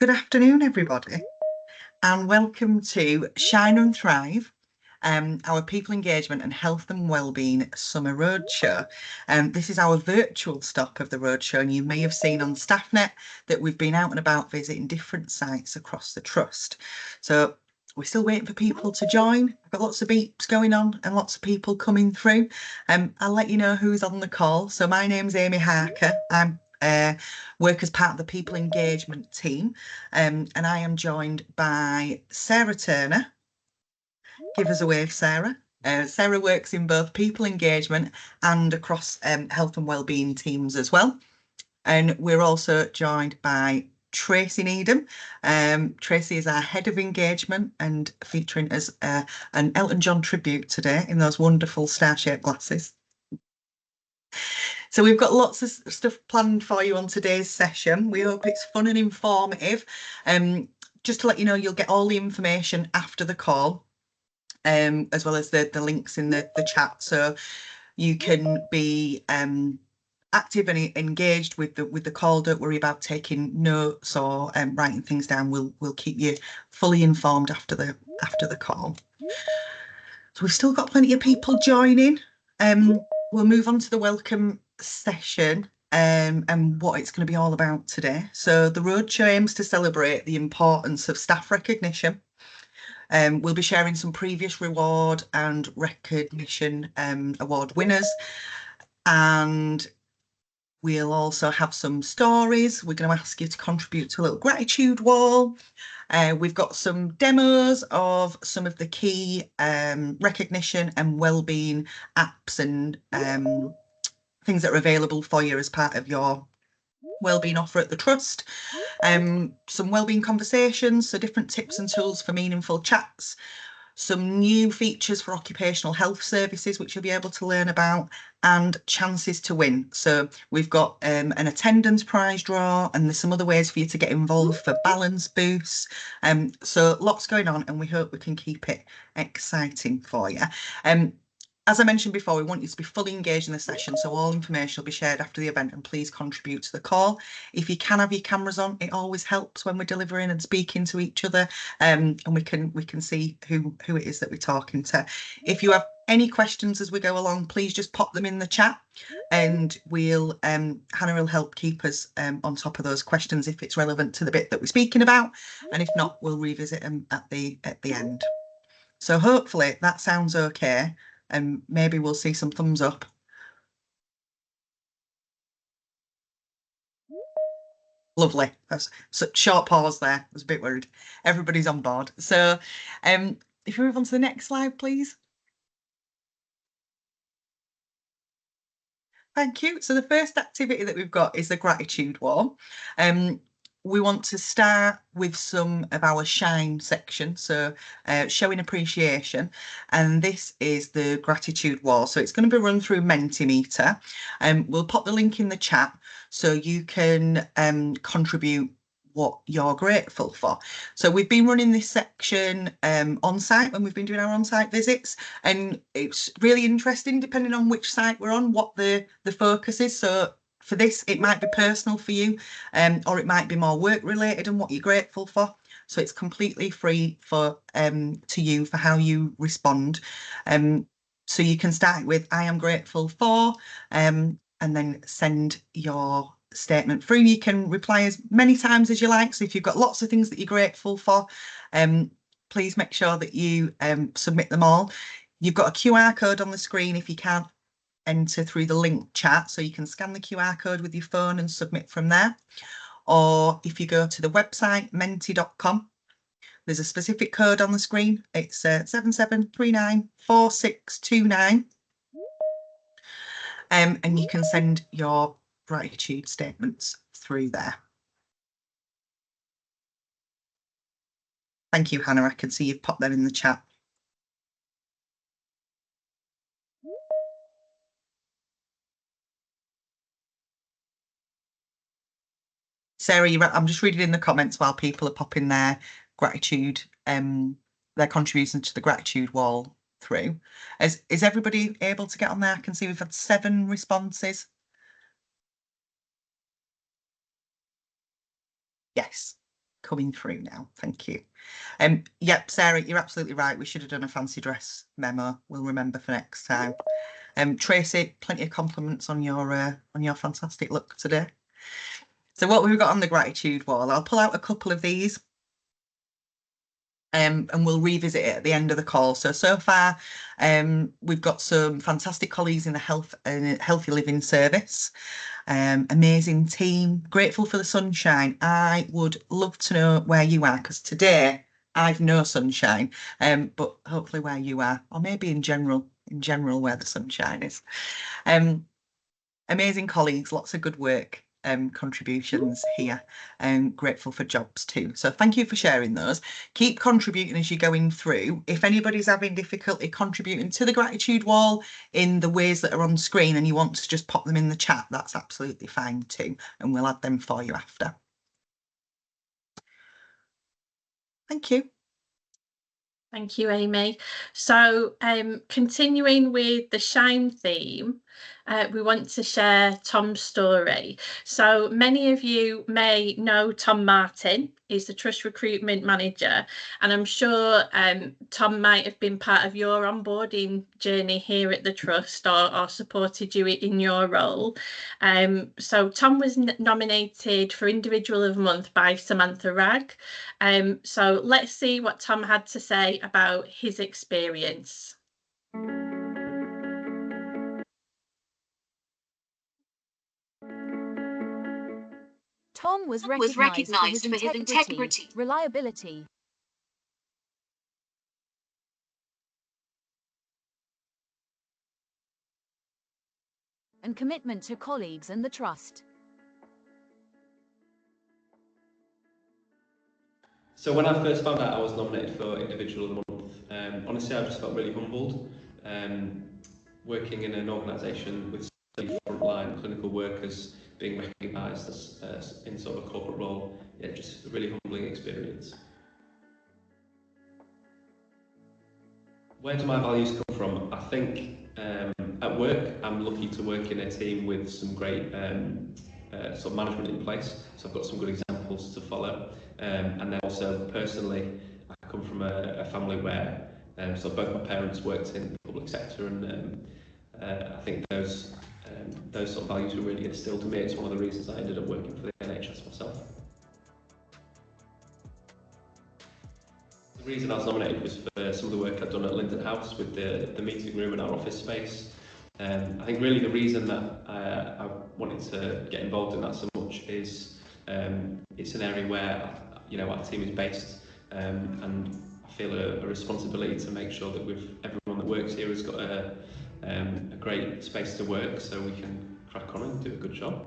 Good afternoon, everybody, and welcome to Shine and Thrive, our People Engagement and Health and Wellbeing Summer Roadshow. This is our virtual stop of the roadshow, and you may have seen on StaffNet that we've been out and about visiting different sites across the Trust. So we're still waiting for people to join. We've got lots of beeps going on and lots of people coming through. I'll let you know who's on the call. So my name's Amy Harker. I'm work as part of the People Engagement team, and I am joined by Sarah Turner. Give us a wave, Sarah. Sarah works in both People Engagement and across health and wellbeing teams as well. And we're also joined by Tracy Needham. Tracy is our Head of Engagement and featuring as an Elton John tribute today in those wonderful star-shaped glasses. So we've got lots of stuff planned for you on today's session. We hope it's fun and informative. Just to let you know, you'll get all the information after the call, as well as the links in the chat. So you can be active and engaged with the call. Don't worry about taking notes or writing things down. We'll keep you fully informed after the call. So we've still got plenty of people joining. We'll move on to the welcome session and what it's going to be all about today. So the roadshow aims to celebrate the importance of staff recognition. We'll be sharing some previous reward and recognition award winners, and we'll also have some stories. We're going to ask you to contribute to a little gratitude wall. We've got some demos of some of the key recognition and wellbeing apps and things that are available for you as part of your wellbeing offer at the Trust. Some wellbeing conversations, so different tips and tools for meaningful chats. Some new features for Occupational Health Services, which you'll be able to learn about, and chances to win. So we've got an attendance prize draw, and there's some other ways for you to get involved for balance boosts. So lots going on, and we hope we can keep it exciting for you. As I mentioned before, we want you to be fully engaged in the session, so all information will be shared after the event, and please contribute to the call. If you can have your cameras on, it always helps when we're delivering and speaking to each other, and we can see who it is that we're talking to. If you have any questions as we go along, please just pop them in the chat, and we'll Hannah will help keep us on top of those questions if it's relevant to the bit that we're speaking about, and if not, we'll revisit them at the end. So hopefully that sounds okay. And maybe we'll see some thumbs up. Lovely. That's such short pause there. I was a bit worried. Everybody's on board. So if we move on to the next slide, please. Thank you. So the first activity that we've got is the gratitude wall. We want to start with some of our shine section, so showing appreciation, and this is the gratitude wall. So it's going to be run through Mentimeter, and we'll pop the link in the chat so you can contribute what you're grateful for. So we've been running this section on site when we've been doing our on-site visits, and it's really interesting depending on which site we're on, what the focus is. So for this, it might be personal for you, or it might be more work related and what you're grateful for. So it's completely free for to you for how you respond. So you can start with I am grateful for, and then send your statement through. You can reply as many times as you like. So if you've got lots of things that you're grateful for, please make sure that you submit them all. You've got a QR code on the screen if you can't enter through the link chat, so you can scan the QR code with your phone and submit from there. Or if you go to the website menti.com, there's a specific code on the screen. It's 77394629, and you can send your gratitude statements through there. Thank you, Hannah. I can see you've popped that in the chat. Sarah, I'm just reading in the comments while people are popping their gratitude, their contribution to the gratitude wall through. Is everybody able to get on there? I can see we've had 7 responses. Yes. coming through now. Thank you. Yep, Sarah, you're absolutely right. We should have done a fancy dress memo. We'll remember for next time. Tracy, plenty of compliments on your fantastic look today. So what we've got on the gratitude wall, I'll pull out a couple of these. And we'll revisit it at the end of the call. So far, we've got some fantastic colleagues in the health and healthy living service. Amazing team, grateful for the sunshine. I would love to know where you are, because today I've no sunshine, but hopefully where you are, or maybe in general where the sunshine is. Amazing colleagues, lots of good work. Contributions here, and grateful for jobs too. So thank you for sharing those. Keep contributing as you're going through. If anybody's having difficulty contributing to the gratitude wall in the ways that are on screen and you want to just pop them in the chat, that's absolutely fine too, and we'll add them for you after. Thank you. Thank you, Amy. So continuing with the Shine theme, we want to share Tom's story. So many of you may know Tom Martin. He's the Trust Recruitment Manager, and I'm sure Tom might have been part of your onboarding journey here at the Trust, or supported you in your role. So Tom was nominated for Individual of the Month by Samantha Ragg. So let's see what Tom had to say about his experience. Tom was recognised for his integrity, reliability, and commitment to colleagues and the Trust. So when I first found out I was nominated for Individual of the Month, honestly I just felt really humbled. Working in an organisation with frontline clinical workers being recognised as in sort of a corporate role, yeah, just a really humbling experience. Where do my values come from? I think at work I'm lucky to work in a team with some great sort of management in place, so I've got some good examples to follow, and then also personally I come from a family where so both my parents worked in the public sector, and I think those sort of values were really instilled in me. It's one of the reasons I ended up working for the NHS myself. The reason I was nominated was for some of the work I'd done at Linden House with the meeting room and our office space. I think really the reason that I wanted to get involved in that so much is it's an area where our team is based, and I feel a responsibility to make sure that everyone that works here has got a great space to work, so we can crack on and do a good job.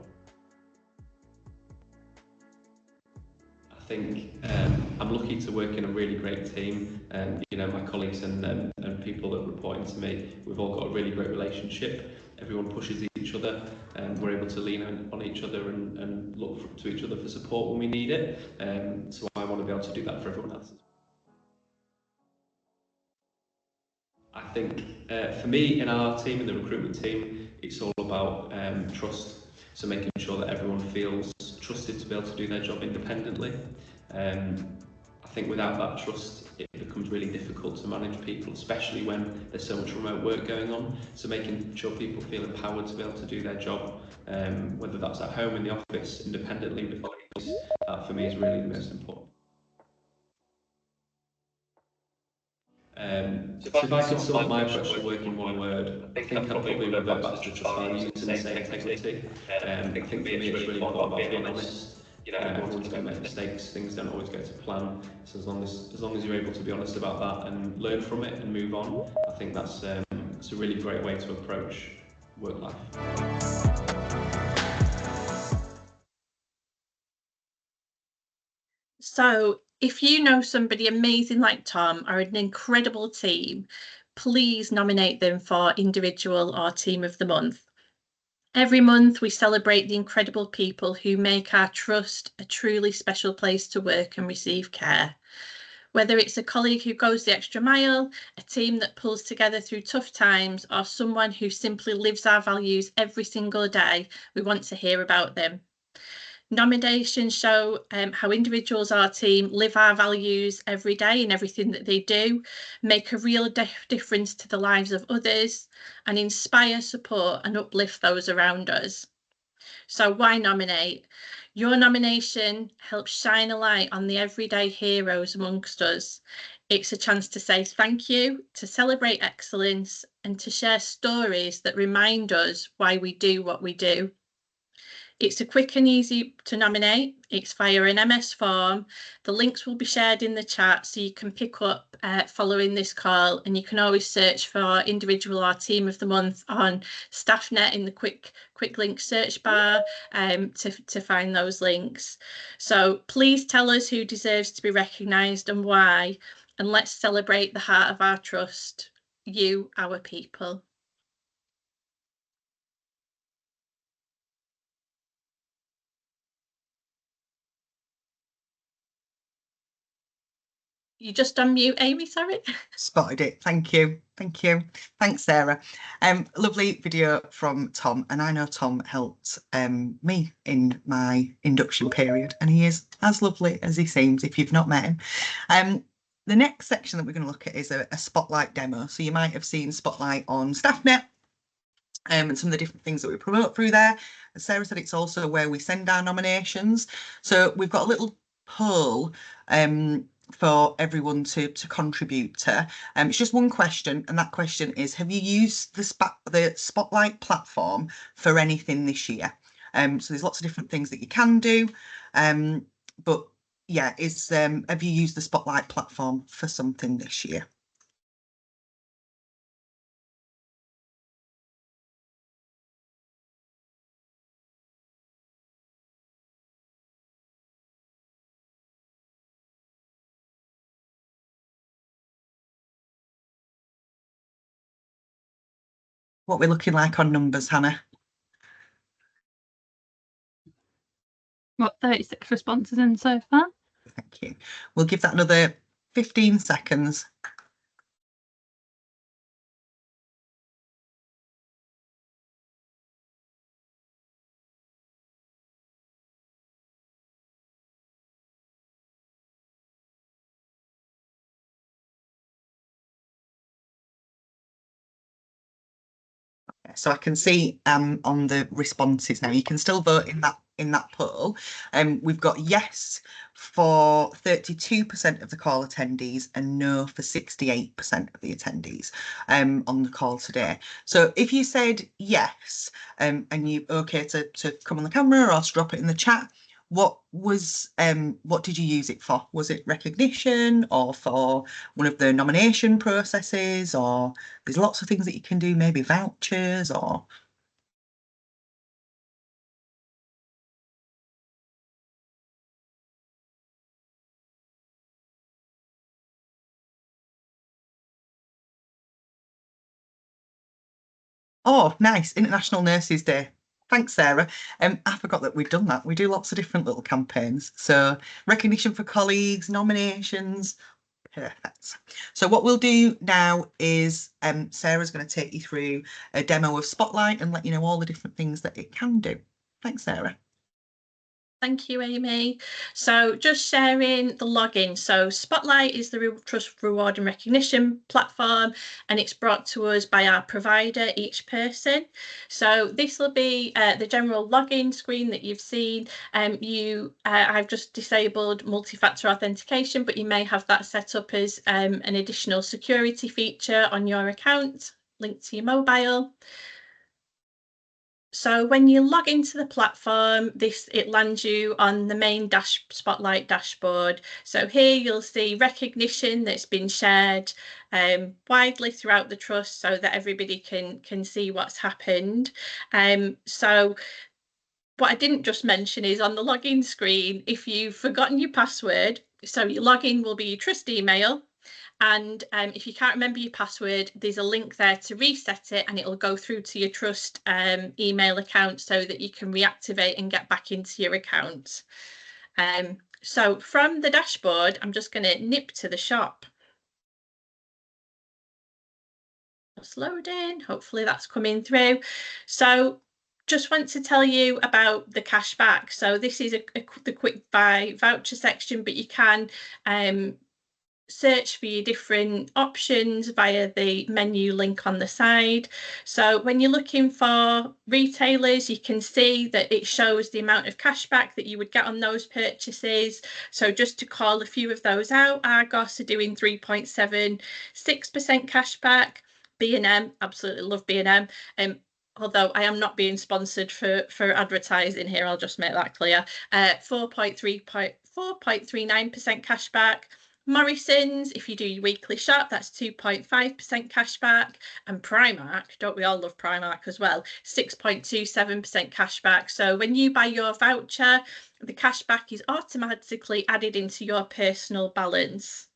I think I'm lucky to work in a really great team, and my colleagues and people that report into me, we've all got a really great relationship. Everyone pushes each other, and we're able to lean on each other and look to each other for support when we need it. So I want to be able to do that for everyone else. I think for me, in our team, in the recruitment team, it's all about trust. So making sure that everyone feels trusted to be able to do their job independently. I think without that trust, it becomes really difficult to manage people, especially when there's so much remote work going on. So making sure people feel empowered to be able to do their job, whether that's at home, in the office, independently with colleagues, that for me is really the most important. So if I could sum up my approach to work in one word, I think I'd probably revert back to trust values and say integrity. I think for me it's really important about being honest. Everyone's going to make mistakes, things don't always go to plan. So as long as you're able to be honest about that and learn from it and move on, I think that's it's a really great way to approach work life. So if you know somebody amazing like Tom or an incredible team, please nominate them for Individual or Team of the Month. Every month we celebrate the incredible people who make our Trust a truly special place to work and receive care. Whether it's a colleague who goes the extra mile, a team that pulls together through tough times, or someone who simply lives our values every single day, we want to hear about them. Nominations show how individuals, our team, live our values every day in everything that they do, make a real difference to the lives of others, and inspire, support, and uplift those around us. So why nominate? Your nomination helps shine a light on the everyday heroes amongst us. It's a chance to say thank you, to celebrate excellence, and to share stories that remind us why we do what we do. It's a quick and easy to nominate. It's via an MS form. The links will be shared in the chat so you can pick up following this call, and you can always search for individual or team of the month on StaffNet in the quick link search bar to find those links. So please tell us who deserves to be recognised and why, and let's celebrate the heart of our trust, you, our people. You just unmute, Amy, sorry. Spotted it. Thank you. Thank you. Thanks, Sarah. Lovely video from Tom. And I know Tom helped me in my induction period, and he is as lovely as he seems if you've not met him. The next section that we're going to look at is a spotlight demo. So you might have seen Spotlight on StaffNet and some of the different things that we promote through there. As Sarah said, it's also where we send our nominations. So we've got a little poll for everyone to contribute to. It's just one question, and that question is, have you used the Spotlight platform for anything this year? So there's lots of different things that you can do, but yeah, have you used the Spotlight platform for something this year? What we're looking like on numbers, Hannah? Got 36 responses in so far. Thank you. We'll give that another 15 seconds. So I can see on the responses now, you can still vote in that poll. We've got yes for 32% of the call attendees and no for 68% of the attendees on the call today. So if you said yes and you okay to come on the camera or to drop it in the chat, what did you use it for? Was it recognition or for one of the nomination processes, or there's lots of things that you can do, maybe vouchers or... Oh, nice. International Nurses Day. Thanks, Sarah. I forgot that we'd done that. We do lots of different little campaigns. So recognition for colleagues, nominations. Perfect. So what we'll do now is Sarah's going to take you through a demo of Spotlight and let you know all the different things that it can do. Thanks, Sarah. Thank you, Amy. So just sharing the login. So Spotlight is the Trust Reward and Recognition platform, and it's brought to us by our provider, Each Person. So this will be the general login screen that you've seen. I've just disabled multi-factor authentication, but you may have that set up as an additional security feature on your account linked to your mobile. So when you log into the platform, it lands you on the main Spotlight dashboard. So here you'll see recognition that's been shared widely throughout the trust so that everybody can see what's happened. So what I didn't just mention is on the login screen, if you've forgotten your password, so your login will be your trust email. And if you can't remember your password, there's a link there to reset it, and it'll go through to your trust email account so that you can reactivate and get back into your account. So from the dashboard, I'm just going to nip to the shop. Just loading, hopefully that's coming through. So just want to tell you about the cashback. So this is the quick buy voucher section, but you can search for your different options via the menu link on the side. So when you're looking for retailers, you can see that it shows the amount of cashback that you would get on those purchases. So just to call a few of those out, Argos are doing 3.76% cashback. B&M, absolutely love B&M. Although I am not being sponsored for advertising here, I'll just make that clear. 4.39% cashback. Morrison's, if you do your weekly shop, that's 2.5% cashback. And Primark, don't we all love Primark as well, 6.27% cashback. So when you buy your voucher, the cashback is automatically added into your personal balance.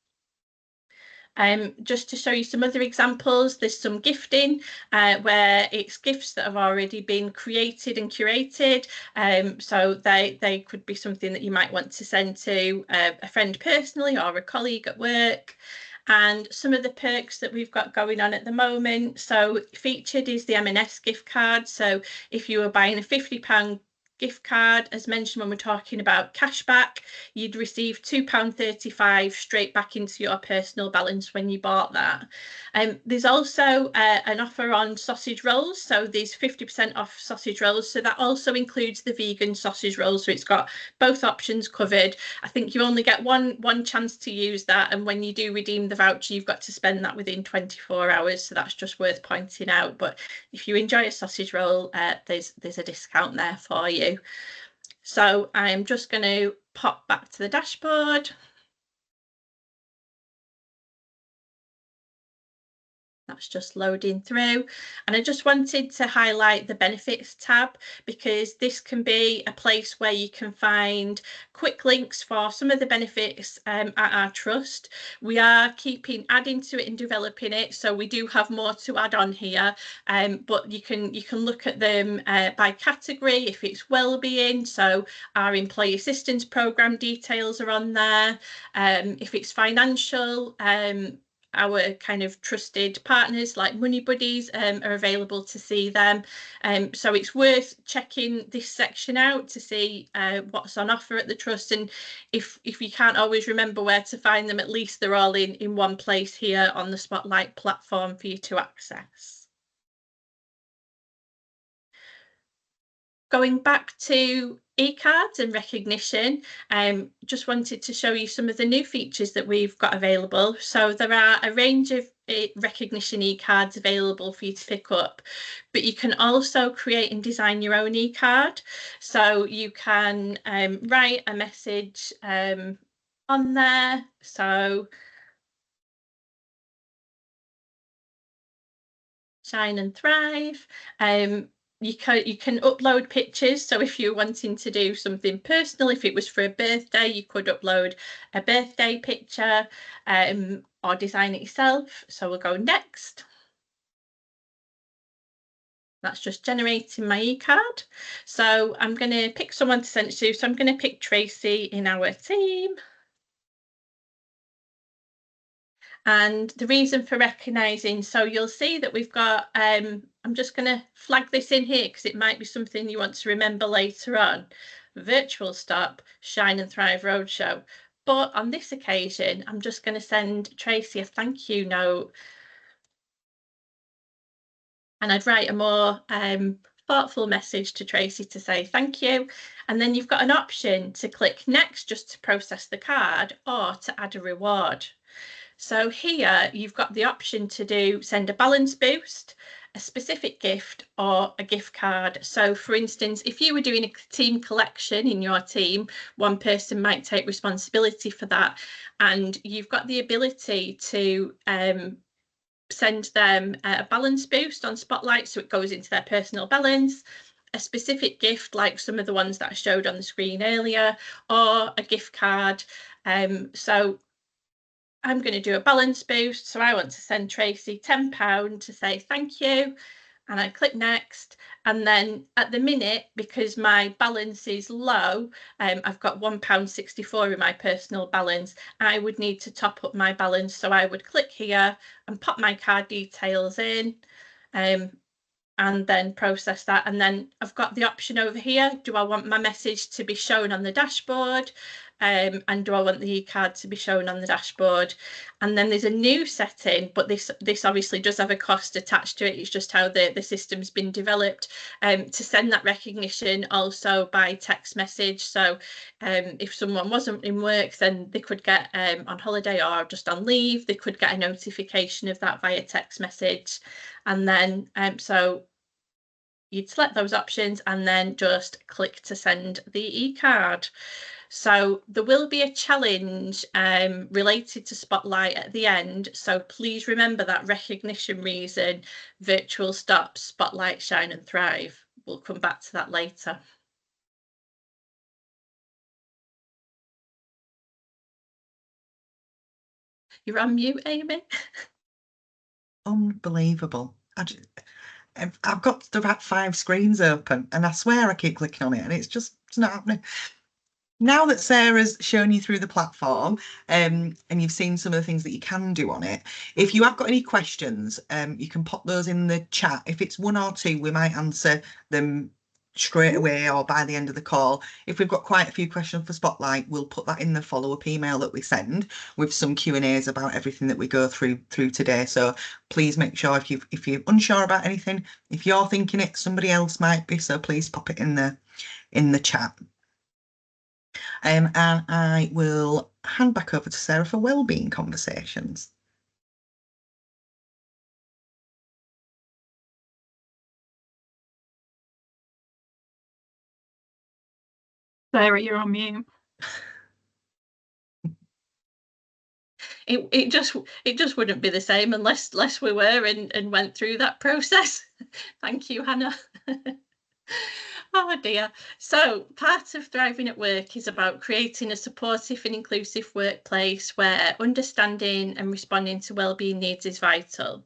Just to show you some other examples, there's some gifting where it's gifts that have already been created and curated. So they could be something that you might want to send to a friend personally or a colleague at work. And some of the perks that we've got going on at the moment. So featured is the M&S gift card. So if you were buying a £50 gift card, as mentioned when we're talking about cashback, you'd receive £2.35 straight back into your personal balance when you bought that. There's also an offer on sausage rolls, so there's 50% off sausage rolls, so that also includes the vegan sausage rolls, so it's got both options covered. I think you only get one chance to use that, and when you do redeem the voucher, you've got to spend that within 24 hours, so that's just worth pointing out. But if you enjoy a sausage roll, there's a discount there for you. So I'm just going to pop back to the dashboard. That's just loading through, and I just wanted to highlight the benefits tab, because this can be a place where you can find quick links for some of the benefits at our trust. We are adding to it and developing it, so we do have more to add on here, but you can look at them by category. If it's wellbeing, so our employee assistance program details are on there. If it's financial, our kind of trusted partners like Money Buddies are available to see them. So it's worth checking this section out to see what's on offer at the trust. And if you can't always remember where to find them, at least they're all in one place here on the Spotlight platform for you to access. Going back to e-cards and recognition, just wanted to show you some of the new features that we've got available. So there are a range of recognition e-cards available for you to pick up, but you can also create and design your own e-card. So you can write a message on there. So shine and thrive. You can upload pictures. So if you're wanting to do something personal, if it was for a birthday, you could upload a birthday picture or design it yourself. So we'll go next. That's just generating my e-card. So I'm going to pick someone to send it to. So I'm going to pick Tracy in our team. And the reason for recognising, so you'll see that we've got, I'm just going to flag this in here because it might be something you want to remember later on. Virtual stop, Shine and Thrive Roadshow. But on this occasion, I'm just going to send Tracy a thank you note. And I'd write a more thoughtful message to Tracy to say thank you. And then you've got an option to click next just to process the card or to add a reward. So here you've got the option to send a balance boost, a specific gift or a gift card. So for instance, if you were doing a team collection in your team, one person might take responsibility for that, and you've got the ability to send them a balance boost on Spotlight so it goes into their personal balance, a specific gift like some of the ones that I showed on the screen earlier, or a gift card. So I'm going to do a balance boost. So I want to send Tracy £10 to say thank you. And I click next. And then at the minute, because my balance is low, I've got £1.64 in my personal balance. I would need to top up my balance. So I would click here and pop my card details in. and then process that. And then I've got the option over here. Do I want my message to be shown on the dashboard? And do I want the e-card to be shown on the dashboard? And then there's a new setting, but this obviously does have a cost attached to it. It's just how the system's been developed, to send that recognition also by text message. So if someone wasn't in work, then they could get on holiday or just on leave, they could get a notification of that via text message. And then so you'd select those options and then just click to send the e-card. So there will be a challenge related to Spotlight at the end. So please remember that recognition reason, virtual stop, Spotlight, shine and thrive. We'll come back to that later. You're on mute, Amy. Unbelievable. I've got about 5 screens open and I swear I keep clicking on it and it's not happening. Now that Sarah's shown you through the platform and you've seen some of the things that you can do on it, if you have got any questions, you can pop those in the chat. If it's 1 or 2, we might answer them straight away or by the end of the call. If we've got quite a few questions for Spotlight, we'll put that in the follow-up email that we send with some Q&As about everything that we go through today. So please make sure if you're unsure about anything, if you're thinking it, somebody else might be, so please pop it in the chat. And I will hand back over to Sarah for Wellbeing Conversations. Sarah, you're on mute. It just wouldn't be the same unless we were and went through that process. Thank you, Hannah. Oh dear. So part of thriving at work is about creating a supportive and inclusive workplace where understanding and responding to wellbeing needs is vital.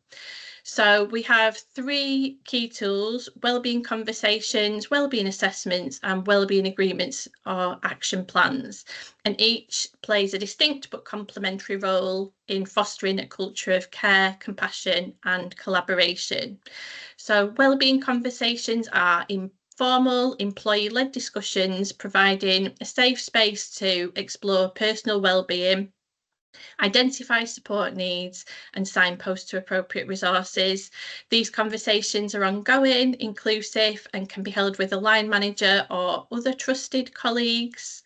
So we have 3 key tools: wellbeing conversations, wellbeing assessments, and wellbeing agreements or action plans. And each plays a distinct but complementary role in fostering a culture of care, compassion, and collaboration. So wellbeing conversations are informal, employee-led discussions, providing a safe space to explore personal wellbeing, identify support needs, and signpost to appropriate resources. These conversations are ongoing, inclusive, and can be held with a line manager or other trusted colleagues.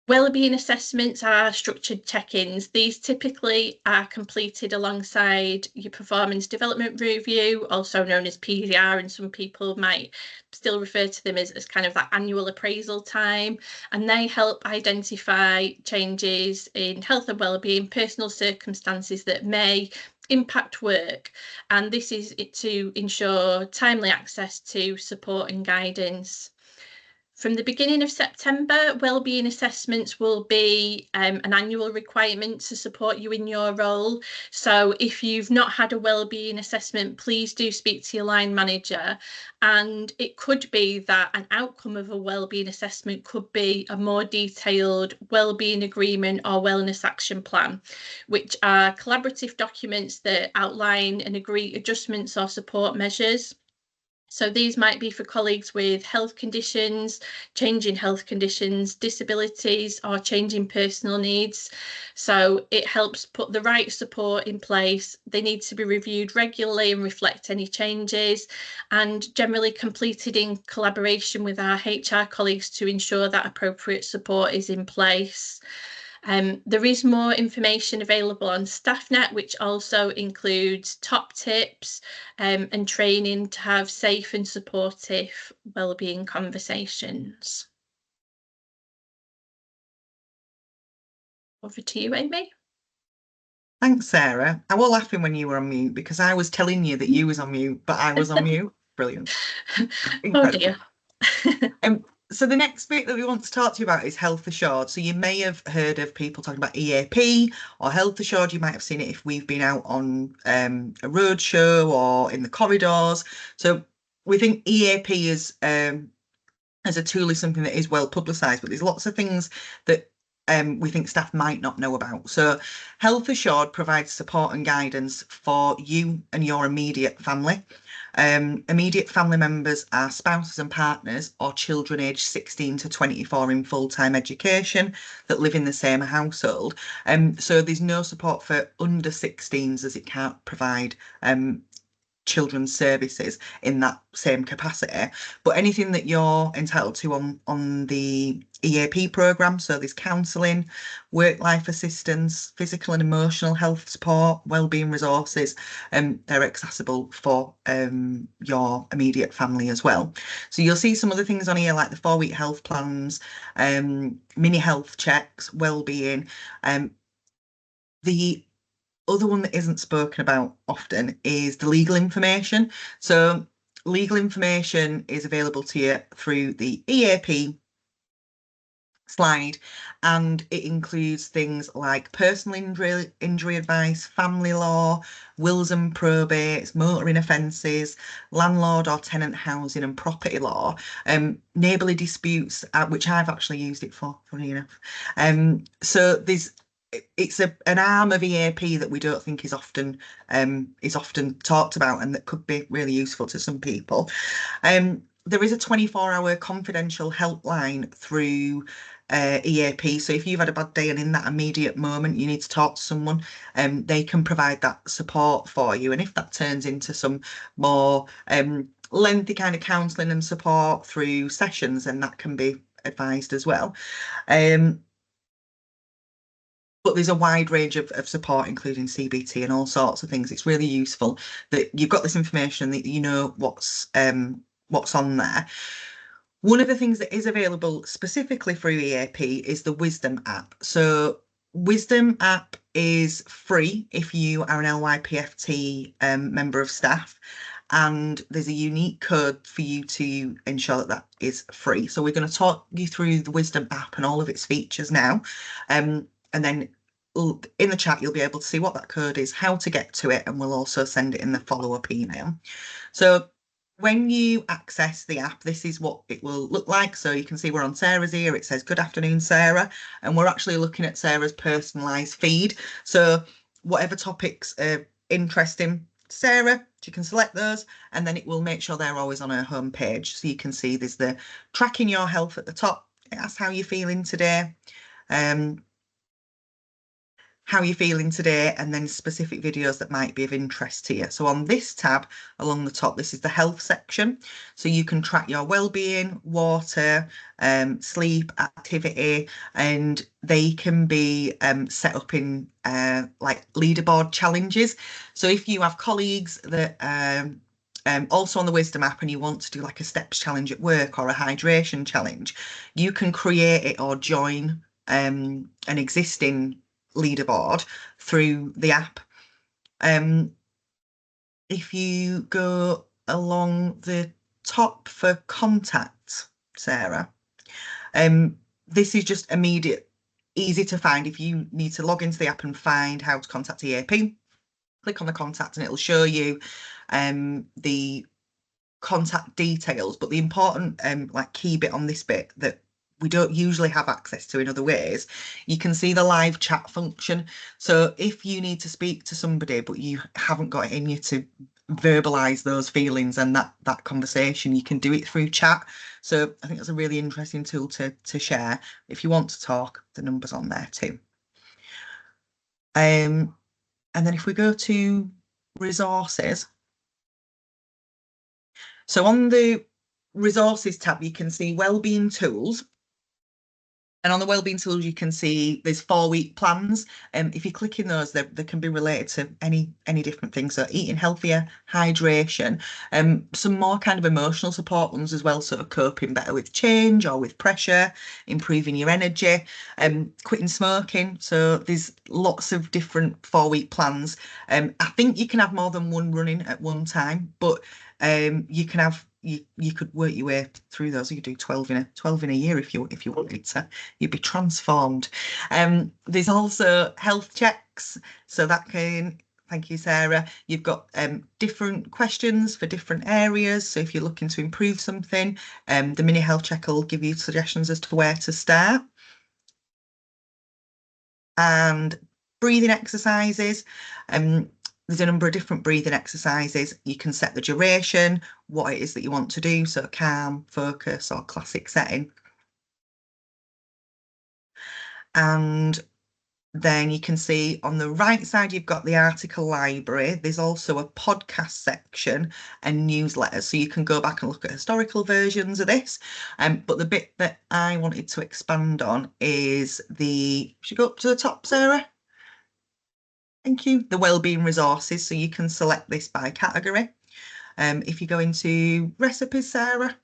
Wellbeing assessments are structured check-ins. These typically are completed alongside your performance development review, also known as PDR, and some people might still refer to them as kind of that annual appraisal time. And they help identify changes in health and wellbeing, personal circumstances that may impact work. And this is to ensure timely access to support and guidance. From the beginning of September, wellbeing assessments will be an annual requirement to support you in your role. So if you've not had a wellbeing assessment, please do speak to your line manager. And it could be that an outcome of a wellbeing assessment could be a more detailed wellbeing agreement or wellness action plan, which are collaborative documents that outline and agree adjustments or support measures. So these might be for colleagues with health conditions, changing health conditions, disabilities, or changing personal needs. So it helps put the right support in place. They need to be reviewed regularly and reflect any changes, and generally completed in collaboration with our HR colleagues to ensure that appropriate support is in place. There is more information available on StaffNet, which also includes top tips and training to have safe and supportive wellbeing conversations. Over to you, Amy. Thanks, Sarah. I was laughing when you were on mute because I was telling you that you was on mute, but I was on mute. Brilliant. Oh dear. So the next bit that we want to talk to you about is Health Assured. So you may have heard of people talking about EAP or Health Assured. You might have seen it if we've been out on a road show or in the corridors. So we think EAP is as a tool is something that is well publicised, but there's lots of things that we think staff might not know about. So Health Assured provides support and guidance for you and your immediate family. Immediate family members are spouses and partners or children aged 16 to 24 in full-time education that live in the same household. So there's no support for under 16s, as it can't provide children's services in that same capacity, but anything that you're entitled to on the EAP programme, so there's counselling, work life assistance, physical and emotional health support, wellbeing resources, they're accessible for your immediate family as well. So you'll see some other things on here like the 4-week health plans, mini health checks, wellbeing. The other one that isn't spoken about often is the legal information. So legal information is available to you through the EAP slide, and it includes things like personal injury advice, family law, wills and probates, motoring offences, landlord or tenant housing and property law, neighbourly disputes, which I've actually used it for, funny enough. So it's an arm of EAP that we don't think is often talked about, and that could be really useful to some people. There is a 24-hour confidential helpline through EAP. So if you've had a bad day and in that immediate moment you need to talk to someone, they can provide that support for you. And if that turns into some more lengthy kind of counselling and support through sessions, then that can be advised as well. But there's a wide range of support, including CBT and all sorts of things. It's really useful that you've got this information, that you know what's on there. One of the things that is available specifically through EAP is the Wisdom app. So Wisdom app is free if you are an LYPFT member of staff, and there's a unique code for you to ensure that that is free. So we're going to talk you through the Wisdom app and all of its features now. And then in the chat, you'll be able to see what that code is, how to get to it, and we'll also send it in the follow-up email. So when you access the app, this is what it will look like. So you can see we're on Sarah's here. It says, "Good afternoon, Sarah." And we're actually looking at Sarah's personalised feed. So whatever topics are interesting Sarah, she can select those, and then it will make sure they're always on her home page. So you can see there's the tracking your health at the top. It asks how you're feeling today. How you're feeling today, and then specific videos that might be of interest to you. So on this tab along the top, this is the health section. So you can track your well-being, water, sleep, activity, and they can be set up in like leaderboard challenges. So if you have colleagues that also on the Wisdom app and you want to do like a steps challenge at work or a hydration challenge, you can create it or join an existing leaderboard through the app. If you go along the top for contact, Sarah, this is just immediate, easy to find. If you need to log into the app and find how to contact EAP, click on the contact and it'll show you the contact details. But the important like key bit on this bit that we don't usually have access to in other ways, you can see the live chat function. So if you need to speak to somebody but you haven't got it in you to verbalise those feelings and that conversation, you can do it through chat. So I think that's a really interesting tool to share. If you want to talk, the number's on there too. And then if we go to resources, so on the resources tab, you can see wellbeing tools. And on the wellbeing tools, you can see there's 4-week plans. If you click in those, they can be related to any different things. So eating healthier, hydration, some more kind of emotional support ones as well. So coping better with change or with pressure, improving your energy, quitting smoking. So there's lots of different 4-week plans. I think you can have more than one running at one time, but you can have you could work your way through those. You could do 12 in a year if you wanted to. You'd be transformed. There's also health checks, so that can, thank you, Sarah. You've got different questions for different areas. So if you're looking to improve something, the mini health check will give you suggestions as to where to start. and breathing exercises. There's a number of different breathing exercises. You can set the duration, what it is that you want to do, so calm, focus, or classic setting. And then you can see on the right side, you've got the article library. There's also a podcast section and newsletters, so you can go back and look at historical versions of this. But the bit that I wanted to expand on is should go up to the top, Sarah? Thank you. The wellbeing resources, so you can select this by category. If you go into recipes, Sarah.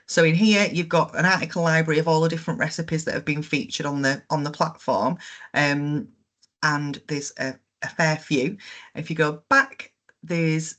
So in here, you've got an article library of all the different recipes that have been featured on the platform, and there's a fair few. If you go back, there's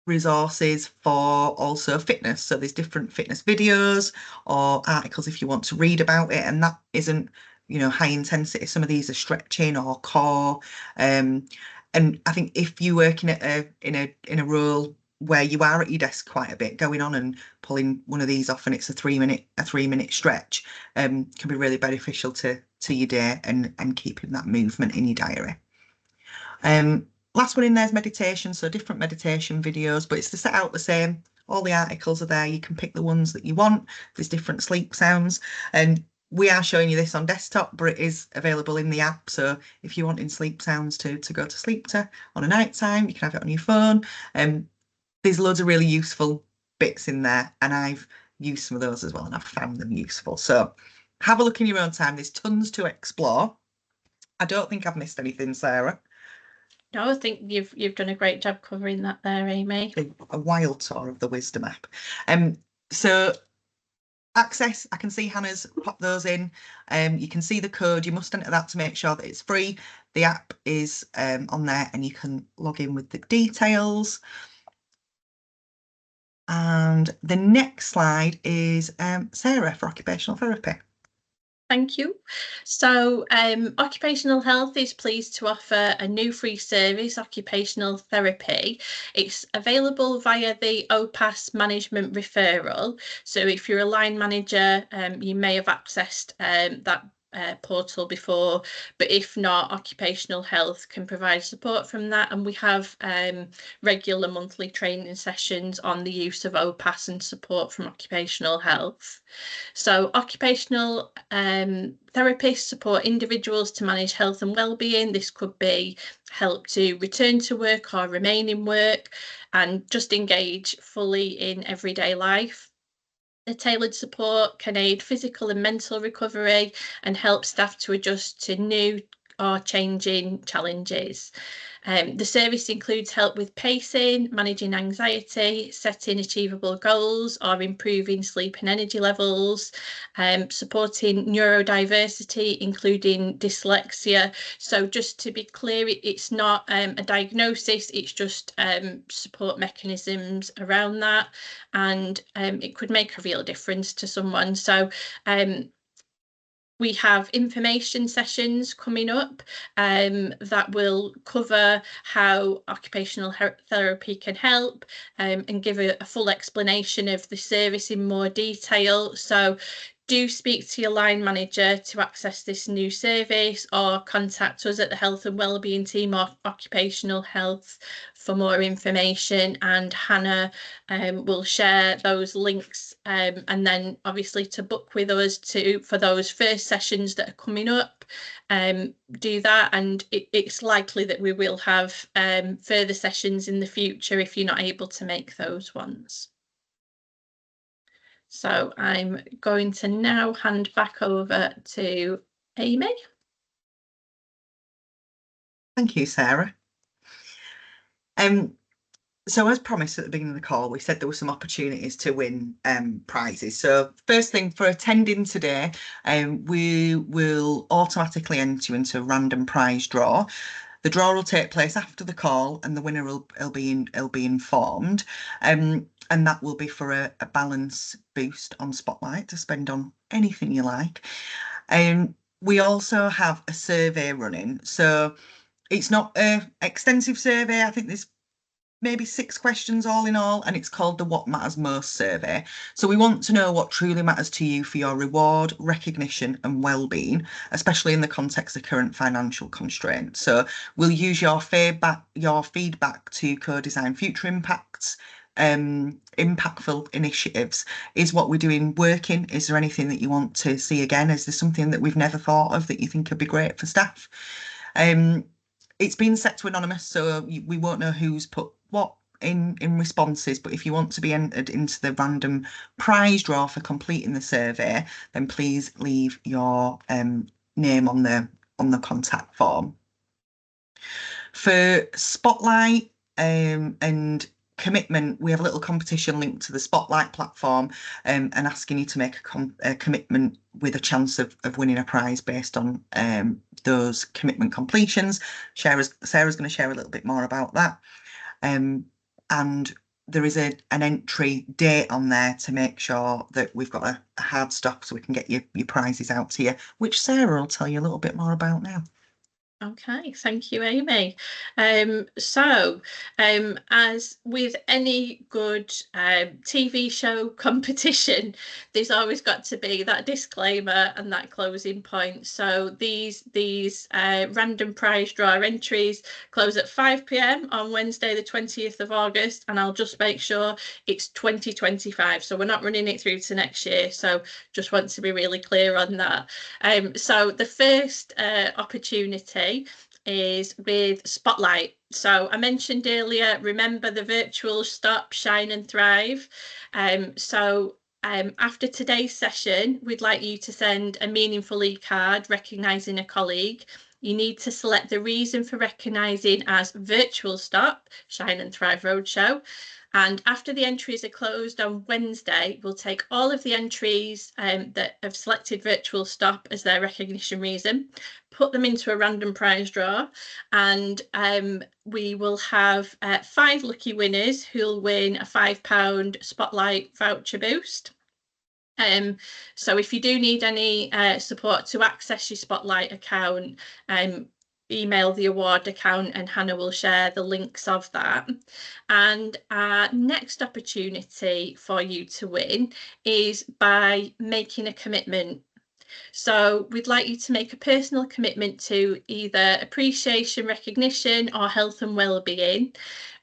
resources for also fitness. So there's different fitness videos or articles if you want to read about it, and that isn't, you know, high intensity. Some of these are stretching or core. And I think if you work in a role where you are at your desk quite a bit, going on and pulling one of these off, and it's a 3-minute stretch, can be really beneficial to your day and keeping that movement in your diary. Last one in there is meditation, so different meditation videos, but it's set out the same. All the articles are there. You can pick the ones that you want. There's different sleep sounds, and we are showing you this on desktop, but it is available in the app. So if you're wanting sleep sounds to go to sleep to on a night time, you can have it on your phone. There's loads of really useful bits in there, and I've used some of those as well, and I've found them useful. So have a look in your own time. There's tons to explore. I don't think I've missed anything, Sarah. No, I think you've done a great job covering that there, Amy. A wild tour of the Wisdom app. So access, I can see Hannah's popped those in. You can see the code. You must enter that to make sure that it's free. The app is on there, and you can log in with the details. And the next slide is Sarah for occupational therapy. Thank you. So Occupational Health is pleased to offer a new free service, occupational therapy. It's available via the OPAS management referral. So if you're a line manager, you may have accessed that portal before, but if not, Occupational Health can provide support from that, and we have regular monthly training sessions on the use of OPAS and support from Occupational Health. So occupational therapists support individuals to manage health and well-being. This could be help to return to work or remain in work and just engage fully in everyday life. The tailored support can aid physical and mental recovery and help staff to adjust to new or changing challenges. The service includes help with pacing, managing anxiety, setting achievable goals or improving sleep and energy levels, supporting neurodiversity, including dyslexia. So just to be clear, it's not a diagnosis, it's just support mechanisms around that, and it could make a real difference to someone. So we have information sessions coming up that will cover how occupational therapy can help and give a full explanation of the service in more detail. So do speak to your line manager to access this new service, or contact us at the Health and Wellbeing team or Occupational Health for more information, and Hannah will share those links, and then obviously to book with us for those first sessions that are coming up, do that, and it's likely that we will have further sessions in the future if you're not able to make those ones. So I'm going to now hand back over to Amy. Thank you, Sarah. So as promised at the beginning of the call, we said there were some opportunities to win prizes. So first thing, for attending today, we will automatically enter you into a random prize draw. The draw will take place after the call, and the winner will be informed. And that will be for a balance boost on Spotlight to spend on anything you like. We also have a survey running. So it's not an extensive survey. I think there's maybe 6 questions all in all, and it's called the What Matters Most survey. So we want to know what truly matters to you for your reward, recognition and well-being, especially in the context of current financial constraints. So we'll use your feedback to co-design future impacts, impactful initiatives. Is what we're doing working? Is there anything that you want to see again? Is there something that we've never thought of that you think could be great for staff? It's been set to anonymous, so we won't know who's put what in responses, but if you want to be entered into the random prize draw for completing the survey, then please leave your name on the contact form. For Spotlight and commitment, we have a little competition linked to the Spotlight platform, and asking you to make a commitment with a chance of winning a prize based on those commitment completions. Sarah's going to share a little bit more about that. And there is an entry date on there to make sure that we've got a hard stop so we can get your prizes out to you, which Sarah will tell you a little bit more about now. Okay, thank you, Amy. As with any good TV show competition, there's always got to be that disclaimer and that closing point. So these random prize draw entries close at 5 p.m. on Wednesday, the 20th of August, and I'll just make sure it's 2025. So we're not running it through to next year. So just want to be really clear on that. So the first opportunity is with Spotlight. So I mentioned earlier, remember the virtual stop, shine and thrive. After today's session, we'd like you to send a meaningful e-card recognising a colleague. You need to select the reason for recognising as virtual stop, shine and thrive roadshow. And after the entries are closed on Wednesday, we'll take all of the entries that have selected virtual stop as their recognition reason, put them into a random prize draw, and we will have 5 lucky winners who'll win a £5 Spotlight voucher boost. So if you do need any support to access your Spotlight account, email the award account and Hannah will share the links of that. And our next opportunity for you to win is by making a commitment. So we'd like you to make a personal commitment to either appreciation, recognition or health and well-being.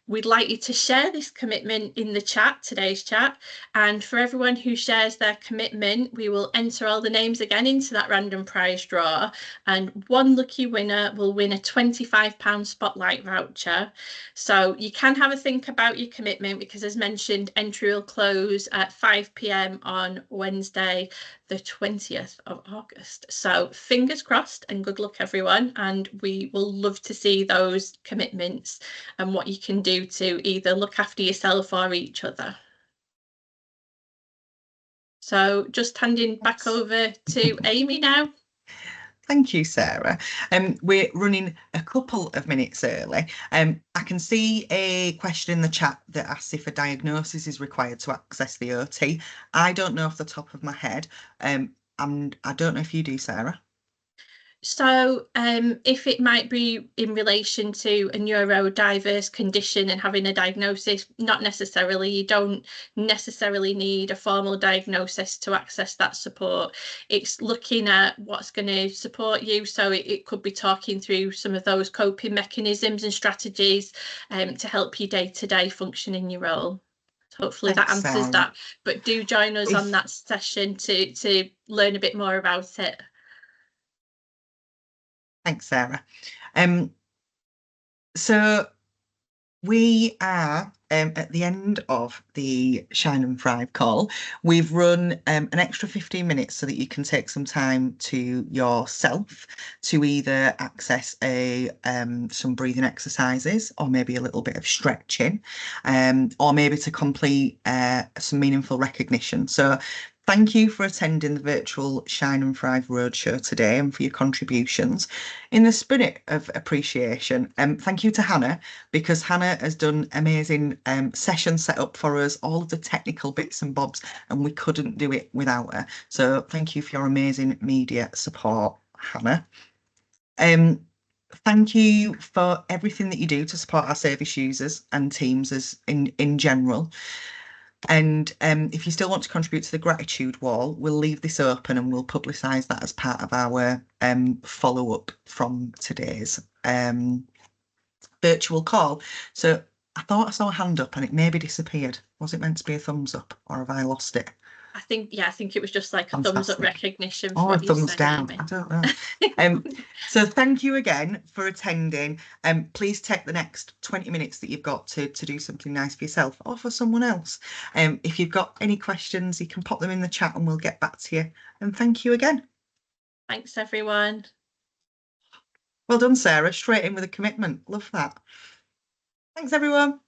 We'd like you to share this commitment in the chat, today's chat, and for everyone who shares their commitment, we will enter all the names again into that random prize draw, and one lucky winner will win a £25 Spotlight voucher. So you can have a think about your commitment because, as mentioned, entry will close at 5 p.m. on Wednesday, the 20th of August. So fingers crossed and good luck, everyone, and we will love to see those commitments and what you can do to either look after yourself or each other. So just handing back over to Amy now. Thank you, Sarah. We're running a couple of minutes early. I can see a question in the chat that asks if a diagnosis is required to access the OT. I don't know off the top of my head, and I don't know if you do, Sarah. So if it might be in relation to a neurodiverse condition and having a diagnosis, not necessarily. You don't necessarily need a formal diagnosis to access that support. It's looking at what's going to support you. So it could be talking through some of those coping mechanisms and strategies to help you day-to-day function in your role. So hopefully that answers that. But do join us on that session to learn a bit more about it. Thanks, Sarah. So we are at the end of the Shine and Thrive call. We've run an extra 15 minutes so that you can take some time to yourself to either access some breathing exercises or maybe a little bit of stretching, or maybe to complete some meaningful recognition. So thank you for attending the virtual Shine and Thrive Roadshow today and for your contributions. In the spirit of appreciation, thank you to Hannah, because Hannah has done amazing session set up for us, all of the technical bits and bobs, and we couldn't do it without her. So thank you for your amazing media support, Hannah. thank you for everything that you do to support our service users and teams as in general. And if you still want to contribute to the gratitude wall, we'll leave this open and we'll publicise that as part of our follow-up from today's virtual call. So I thought I saw a hand up and it maybe disappeared. Was it meant to be a thumbs up or have I lost it? I think it was just like a thumbs up recognition. Or a thumbs down. I don't know. So thank you again for attending. Please take the next 20 minutes that you've got to do something nice for yourself or for someone else. If you've got any questions, you can pop them in the chat and we'll get back to you. And thank you again. Thanks, everyone. Well done, Sarah. Straight in with a commitment. Love that. Thanks, everyone.